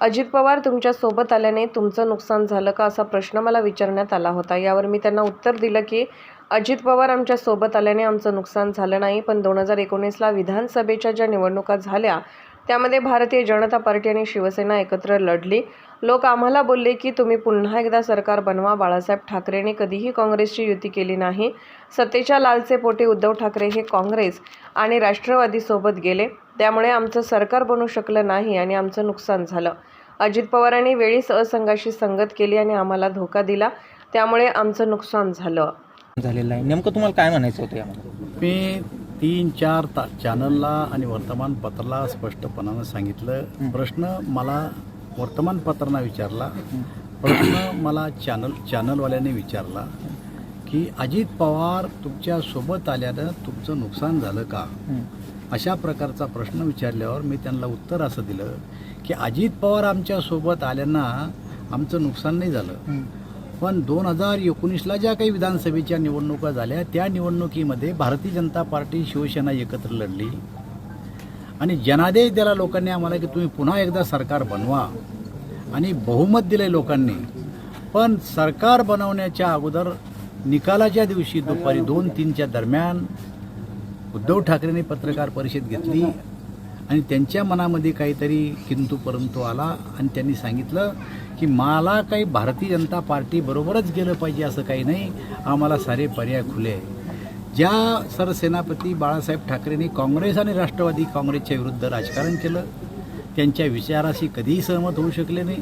अजित पवार तुमच्या सोबत आल्याने तुमचं नुकसान झालं का असा प्रश्न मला विचारण्यात आला होता। यावर मी त्यांना उत्तर दिलं की अजित पवार आमच्या सोबत आल्याने आमचं नुकसान झालं नाही, पण 2019ला विधानसभेच्या ज्या निवडणुका झाल्या त्यामध्ये भारतीय जनता पार्टी आणि शिवसेना एकत्र लढली। लोक आम्हाला बोलले की तुम्ही पुन्हा एकदा सरकार बनवा। बाळासाहेब ठाकरेंनी कधीही काँग्रेसची युती केली नाही। सत्तेच्या लालसेपोटी उद्धव ठाकरे हे काँग्रेस आणि राष्ट्रवादी सोबत गेले, त्यामुळे आमचं सरकार बनू शकलं नाही आणि आमचं नुकसान झालं। अजित पवारांनी वेळीच असंघाशी संगत केली आणि आम्हाला धोका दिला, त्यामुळे आमचं नुकसान झालं। झालेलं आहे। नेमकं तुम्हाला काय म्हणायचं होतं यामध्ये? मी 3-4 चॅनलला आणि वर्तमानपत्राला स्पष्टपणानं सांगितलं। प्रश्न मला वर्तमानपत्रांना विचारला, प्रश्न मला चॅनलवाल्याने विचारला की अजित पवार तुमच्या सोबत आल्यानं तुमचं नुकसान झालं का, अशा प्रकारचा प्रश्न विचारल्यावर मी त्यांना उत्तर असं दिलं की अजित पवार आमच्या सोबत आल्यानं आमचं नुकसान नाही झालं, पण 2019ला ज्या काही विधानसभेच्या निवडणुका झाल्या त्या निवडणुकीमध्ये भारतीय जनता पार्टी शिवसेना एकत्र लढली आणि जनादेश दिला लोकांनी आम्हाला की तुम्ही पुन्हा एकदा सरकार बनवा आणि बहुमत दिले लोकांनी। पण सरकार बनवण्याच्या अगोदर निकालाच्या दिवशी दुपारी 2-3च्या दरम्यान उद्धव ठाकरेंनी पत्रकार परिषद घेतली आणि त्यांच्या मनामध्ये काहीतरी किंतु परंतु आला आणि त्यांनी सांगितलं की मला काही भारतीय जनता पार्टी बरोबरच गेलं पाहिजे असं काही नाही, आम्हाला सारे पर्याय खुले आहे। ज्या सरसेनापती बाळासाहेब ठाकरेंनी काँग्रेस आणि राष्ट्रवादी काँग्रेसच्या विरुद्ध राजकारण केलं, त्यांच्या विचाराशी कधीही सहमत होऊ शकले नाही,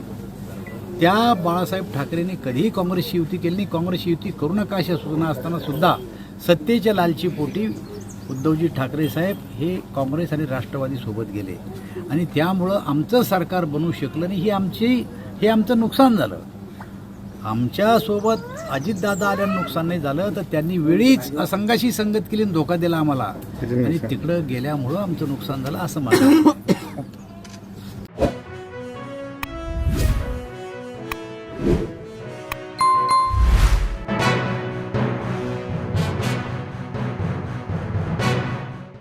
त्या बाळासाहेब ठाकरेंनी कधीही काँग्रेसची युती केली नाही। काँग्रेसची युती करू नका अशा सूचना असताना सुद्धा सत्तेच्या लालचीपोटी उद्धवजी ठाकरे साहेब हे काँग्रेस आणि राष्ट्रवादी सोबत गेले आणि त्यामुळं आमचं सरकार बनू शकलं नाही। हे आमचं नुकसान झालं। आमच्यासोबत अजितदादा आल्यानं नुकसान नाही झालं, तर त्यांनी वेळीच असंघाशी संगत केली आणि धोका दिला आम्हाला आणि तिकडं गेल्यामुळं आमचं नुकसान झालं असं म्हणतात।